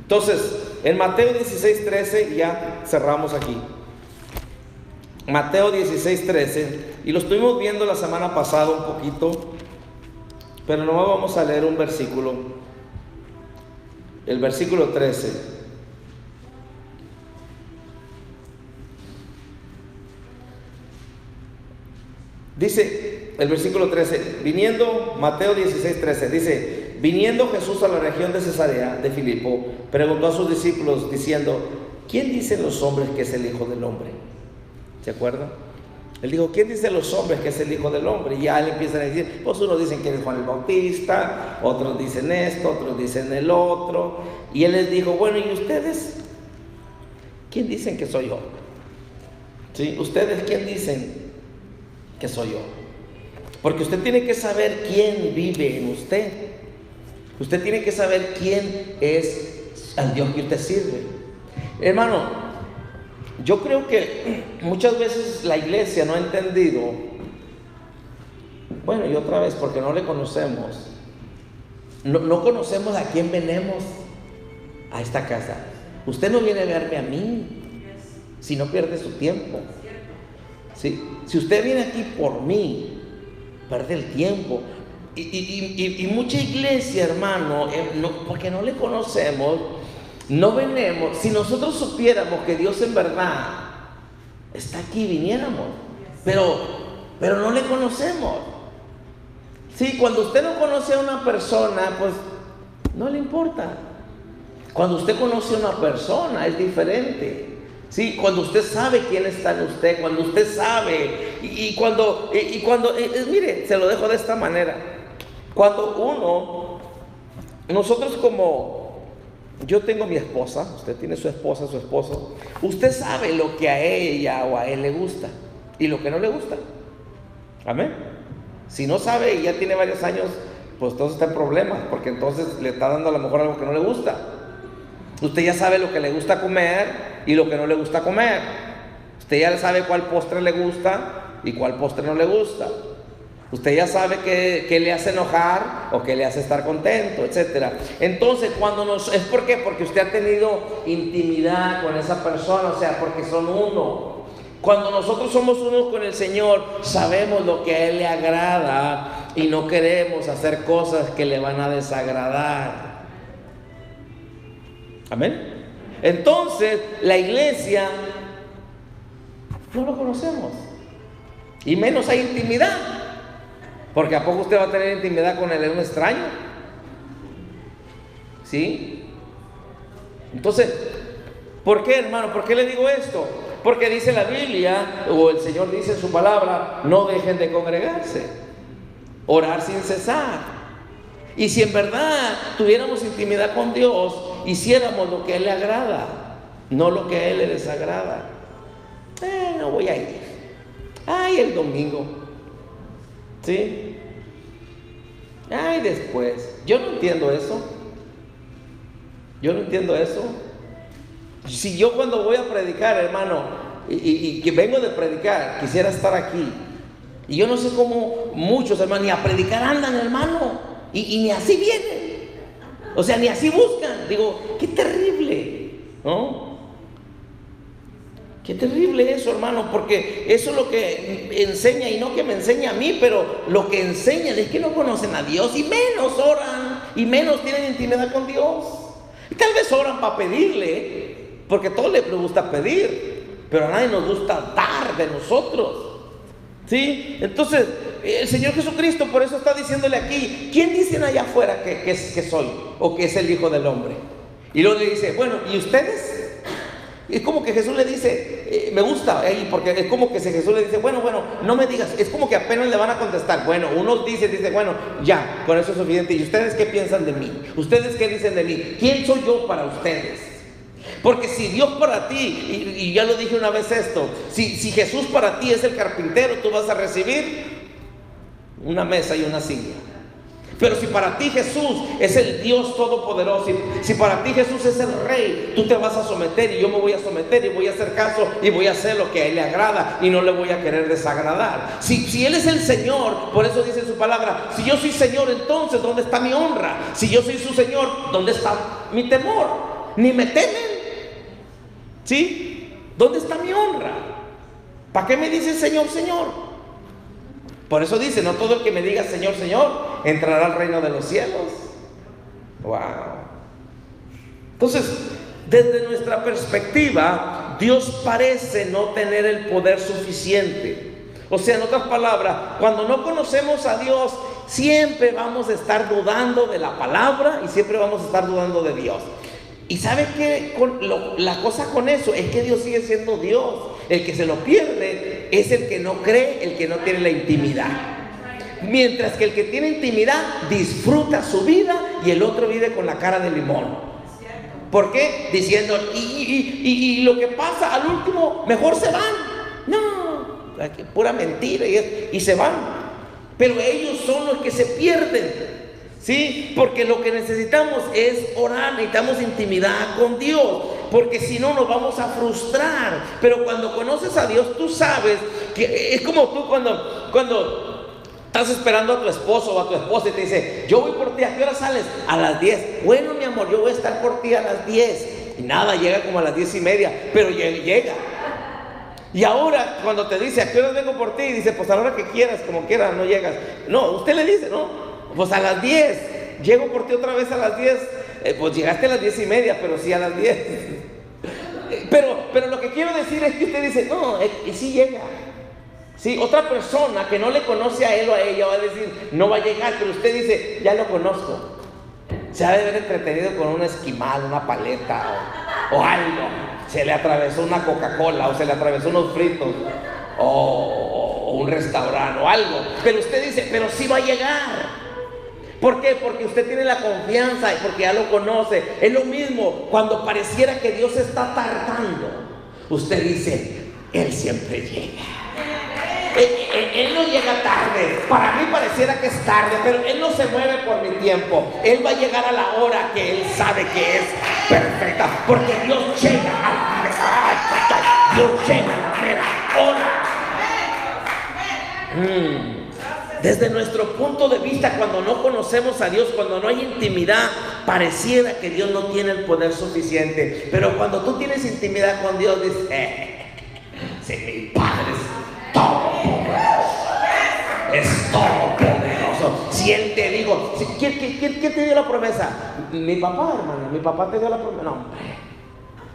Entonces, en Mateo 16:13, ya cerramos aquí. Mateo 16:13, y lo estuvimos viendo la semana pasada un poquito, pero nomás vamos a leer un versículo, el versículo 13. Dice el versículo 13, Mateo 16:13, dice, viniendo Jesús a la región de Cesarea de Filipo, preguntó a sus discípulos diciendo, ¿quién dicen los hombres que es el Hijo del Hombre? ¿Se acuerdan? Él dijo, ¿quién dicen los hombres que es el Hijo del Hombre? Y ya le empiezan a decir, pues unos dicen que es Juan el Bautista, otros dicen esto, otros dicen el otro. Y él les dijo, bueno, ¿y ustedes? ¿Quién dicen que soy yo? ¿Sí? ¿Ustedes quién dicen que soy yo? Porque usted tiene que saber quién vive en usted. Usted tiene que saber quién es el Dios que usted sirve. Hermano, yo creo que muchas veces la iglesia no ha entendido, bueno, y otra vez, porque no le conocemos, no conocemos a quién venimos a esta casa. Usted no viene a verme a mí, si no pierde su tiempo. ¿Sí? Si usted viene aquí por mí, pierde el tiempo. Y mucha iglesia, hermano, porque no le conocemos, no venimos, si nosotros supiéramos que Dios en verdad está aquí, viniéramos, pero no le conocemos. Sí, cuando usted no conoce a una persona, pues no le importa. Cuando usted conoce a una persona es diferente. Sí, cuando usted sabe quién está en usted, cuando usted sabe, mire, se lo dejo de esta manera. Cuando nosotros yo tengo mi esposa, usted tiene su esposa, su esposo, usted sabe lo que a ella o a él le gusta y lo que no le gusta. Amén. Si no sabe y ya tiene varios años, pues entonces está en problemas, porque entonces le está dando a lo mejor algo que no le gusta. Usted ya sabe lo que le gusta comer y lo que no le gusta comer. Usted ya sabe cuál postre le gusta y cuál postre no le gusta. Usted ya sabe qué le hace enojar o qué le hace estar contento, etc. Entonces, ¿es por qué? Porque usted ha tenido intimidad con esa persona, o sea, porque son uno. Cuando nosotros somos uno con el Señor, sabemos lo que a Él le agrada y no queremos hacer cosas que le van a desagradar. Amén. Entonces, la iglesia no lo conocemos y menos hay intimidad, porque ¿a poco usted va a tener intimidad con un extraño? ¿Sí? Entonces, ¿por qué, hermano? ¿Por qué le digo esto? Porque dice la Biblia, o el Señor dice en su palabra, no dejen de congregarse, orar sin cesar. Y si en verdad tuviéramos intimidad con Dios, hiciéramos lo que a Él le agrada, no lo que a Él le desagrada. No voy a ir. Ay, el domingo. ¿Sí? Ay, después. Yo no entiendo eso. Si yo cuando voy a predicar, hermano, y que vengo de predicar, quisiera estar aquí, y yo no sé cómo muchos hermanos ni a predicar andan, hermano, y ni así vienen, o sea, ni así buscan. Digo, qué terrible, ¿no? Qué terrible eso, hermano, porque eso es lo que enseña, y no que me enseña a mí, pero lo que enseñan es que no conocen a Dios, y menos oran, y menos tienen intimidad con Dios. Y tal vez oran para pedirle, porque a todos les gusta pedir, pero a nadie nos gusta dar de nosotros. ¿Sí? Entonces, el Señor Jesucristo por eso está diciéndole aquí, ¿quién dicen allá afuera que soy? O que es el Hijo del Hombre. Y luego le dice, bueno, ¿y ustedes? Es como que Jesús le dice, me gusta ahí, porque es como que Jesús le dice, bueno, no me digas, es como que apenas le van a contestar. Bueno, unos dice, bueno, ya, con eso es suficiente. ¿Y ustedes qué piensan de mí? ¿Ustedes qué dicen de mí? ¿Quién soy yo para ustedes? Porque si Dios para ti, y ya lo dije una vez esto, si Jesús para ti es el carpintero, tú vas a recibir una mesa y una silla. Pero si para ti Jesús es el Dios todopoderoso, si para ti Jesús es el Rey, tú te vas a someter y yo me voy a someter y voy a hacer caso y voy a hacer lo que a Él le agrada y no le voy a querer desagradar. Si Él es el Señor, por eso dice en su palabra, si yo soy Señor, entonces ¿dónde está mi honra? Si yo soy su Señor, ¿dónde está mi temor? Ni me temen. ¿Sí? ¿Dónde está mi honra? ¿Para qué me dice Señor, Señor? Por eso dice, no todo el que me diga Señor, Señor, entrará al reino de los cielos. Wow. Entonces, desde nuestra perspectiva, Dios parece no tener el poder suficiente. O sea, en otras palabras, cuando no conocemos a Dios, siempre vamos a estar dudando de la palabra y siempre vamos a estar dudando de Dios. Y ¿sabe qué? La cosa con eso es que Dios sigue siendo Dios. El que se lo pierde es el que no cree, el que no tiene la intimidad. Mientras que el que tiene intimidad disfruta su vida y el otro vive con la cara de limón. ¿Por qué? Diciendo, y lo que pasa al último, mejor se van. No, pura mentira y se van. Pero ellos son los que se pierden. ¿Sí? Porque lo que necesitamos es orar, necesitamos intimidad con Dios, porque si no nos vamos a frustrar. Pero cuando conoces a Dios, tú sabes que es como tú cuando estás esperando a tu esposo o a tu esposa y te dice, yo voy por ti, ¿a qué hora sales? A las 10. Bueno, mi amor, yo voy a estar por ti a las 10. Y nada, llega como a las 10:30, pero llega. Y ahora cuando te dice, ¿a qué hora vengo por ti? Y dice, pues a la hora que quieras, como quieras, no llegas. No, usted le dice, no, pues a las 10, llego por ti otra vez a las 10, Pues llegaste a las 10:30, pero sí a las 10. Pero lo que quiero decir es que usted dice, no, sí llega. Sí, otra persona que no le conoce a él o a ella va a decir, no va a llegar, pero usted dice, ya lo conozco. Se ha de haber entretenido con un esquimal, una paleta o algo. Se le atravesó una Coca-Cola o se le atravesó unos fritos o un restaurante o algo. Pero usted dice, pero sí va a llegar. ¿Por qué? Porque usted tiene la confianza y porque ya lo conoce. Es lo mismo cuando pareciera que Dios está tardando. Usted dice, Él siempre llega. Él no llega tarde. Para mí pareciera que es tarde, pero Él no se mueve por mi tiempo. Él va a llegar a la hora que Él sabe que es perfecta. Porque Dios llega a la mera. Dios llega a la mera hora. Desde nuestro punto de vista, cuando no conocemos a Dios, cuando no hay intimidad, pareciera que Dios no tiene el poder suficiente. Pero cuando tú tienes intimidad con Dios, dices, si mi Padre es todopoderoso, es todopoderoso. Si Él te dijo, ¿quién te dio la promesa? Mi papá, hermano, mi papá te dio la promesa. No, hombre,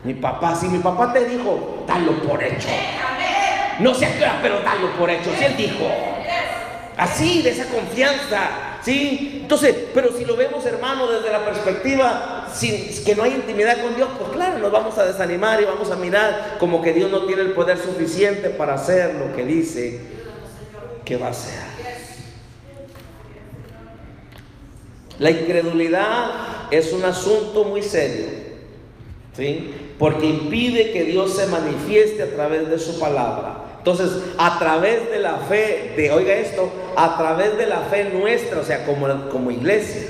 mi papá, si mi papá te dijo, dalo por hecho. No sé a qué hora, pero dalo por hecho. Si Él dijo, así, de esa confianza, ¿sí? Entonces, pero si lo vemos, hermano, desde la perspectiva que no hay intimidad con Dios, pues claro, nos vamos a desanimar y vamos a mirar como que Dios no tiene el poder suficiente para hacer lo que dice que va a hacer. La incredulidad es un asunto muy serio, ¿sí? Porque impide que Dios se manifieste a través de su palabra. Entonces, a través de la fe, oiga esto, a través de la fe nuestra, o sea, como iglesia,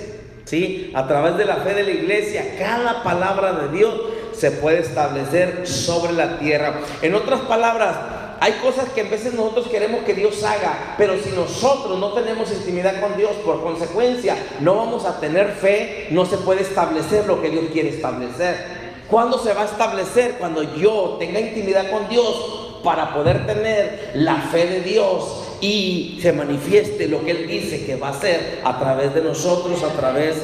¿sí? A través de la fe de la iglesia, cada palabra de Dios se puede establecer sobre la tierra. En otras palabras, hay cosas que a veces nosotros queremos que Dios haga, pero si nosotros no tenemos intimidad con Dios, por consecuencia, no vamos a tener fe, no se puede establecer lo que Dios quiere establecer. ¿Cuándo se va a establecer? Cuando yo tenga intimidad con Dios, para poder tener la fe de Dios y se manifieste lo que Él dice que va a hacer a través de nosotros, a través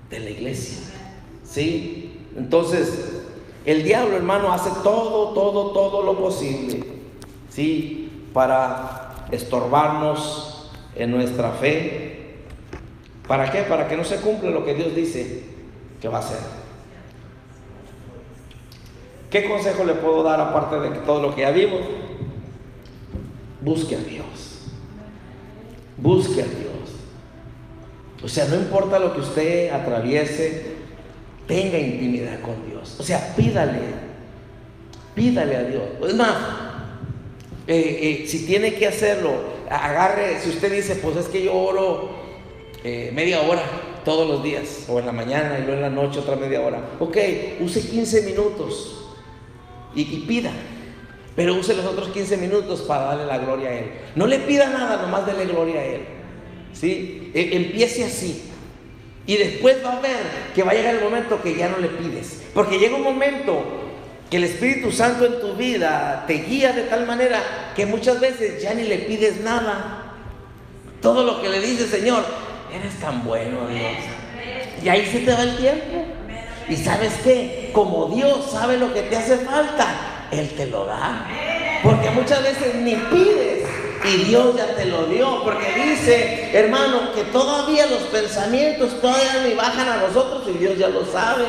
de la iglesia, ¿sí? Entonces, el diablo, hermano, hace todo lo posible, ¿sí? Para estorbarnos en nuestra fe. ¿Para qué? Para que no se cumpla lo que Dios dice que va a hacer. ¿Qué consejo le puedo dar aparte de todo lo que ya vimos? Busque a Dios. Busque a Dios. O sea, no importa lo que usted atraviese, tenga intimidad con Dios. O sea, pídale a Dios. Es más, si tiene que hacerlo, agarre, si usted dice, pues es que yo oro media hora todos los días, o en la mañana y luego en la noche otra media hora. Ok, use 15 minutos. Y pida, pero use los otros 15 minutos para darle la gloria a Él. No le pida nada, nomás dele gloria a Él, ¿sí? Empiece así. Y después va a ver que va a llegar el momento que ya no le pides. Porque llega un momento que el Espíritu Santo en tu vida te guía de tal manera que muchas veces ya ni le pides nada. Todo lo que le dices, Señor, eres tan bueno, Dios. Y ahí se te va el tiempo. Y ¿sabes qué? Como Dios sabe lo que te hace falta, Él te lo da. Porque muchas veces ni pides y Dios ya te lo dio. Porque dice, hermano, que todavía los pensamientos todavía ni bajan a nosotros y Dios ya lo sabe.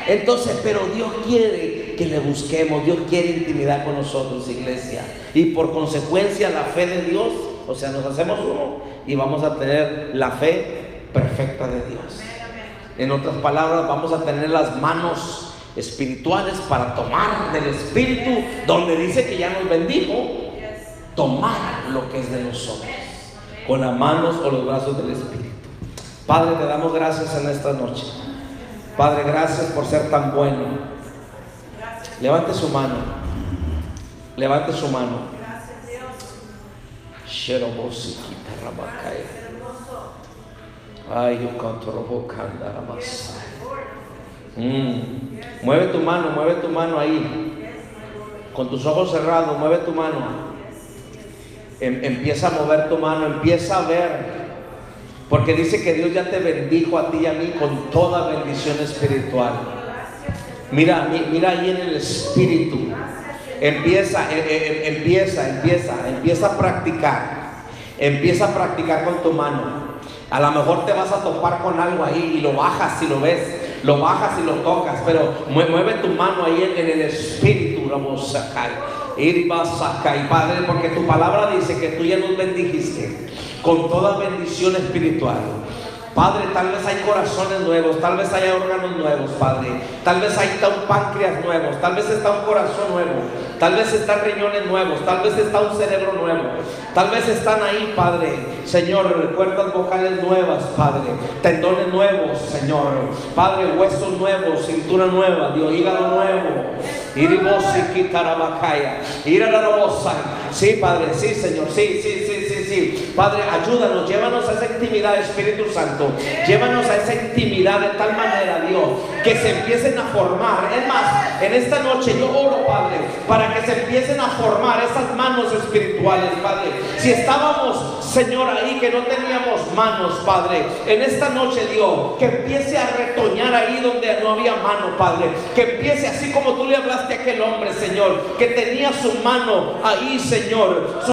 Entonces, pero Dios quiere que le busquemos. Dios quiere intimidad con nosotros, iglesia. Y por consecuencia la fe de Dios, o sea, nos hacemos uno y vamos a tener la fe perfecta de Dios. En otras palabras, vamos a tener las manos espirituales para tomar del Espíritu, donde dice que ya nos bendijo, tomar lo que es de nosotros, con las manos o los brazos del Espíritu. Padre, te damos gracias en esta noche. Padre, gracias por ser tan bueno. Levante su mano. Levante su mano. Ay, yo canto robo candara más. Mueve tu mano ahí. Con tus ojos cerrados, mueve tu mano. Empieza a mover tu mano, empieza a ver Porque dice que Dios ya te bendijo a ti y a mí con toda bendición espiritual. Mira ahí en el espíritu. Empieza a practicar. Empieza a practicar con tu mano. A lo mejor te vas a topar con algo ahí y lo bajas si lo ves, lo bajas y lo tocas, pero mueve tu mano ahí en el espíritu, vamos a sacar. Y Padre, porque tu palabra dice que tú ya nos bendijiste con toda bendición espiritual. Padre, tal vez hay corazones nuevos, tal vez hay órganos nuevos, Padre. Tal vez hay un páncreas nuevo, tal vez está un corazón nuevo, tal vez están riñones nuevos, tal vez está un cerebro nuevo, tal vez están ahí, Padre. Señor, cuerdas vocales nuevas, Padre. Tendones nuevos, Señor. Padre, huesos nuevos, cintura nueva, Dios, hígado nuevo. Sí, Padre, sí, Señor, sí. Padre, ayúdanos, llévanos a esa intimidad, Espíritu Santo. Llévanos a esa intimidad de tal manera, Dios, que se empiecen a formar. Es más, en esta noche yo oro, Padre, para que se empiecen a formar esas manos espirituales, Padre. Si estábamos, Señor, ahí que no teníamos manos, Padre, en esta noche, Dios, que empiece a retoñar ahí donde no había mano, Padre. Que empiece así como tú le hablaste a aquel hombre, Señor, que tenía su mano ahí, Señor.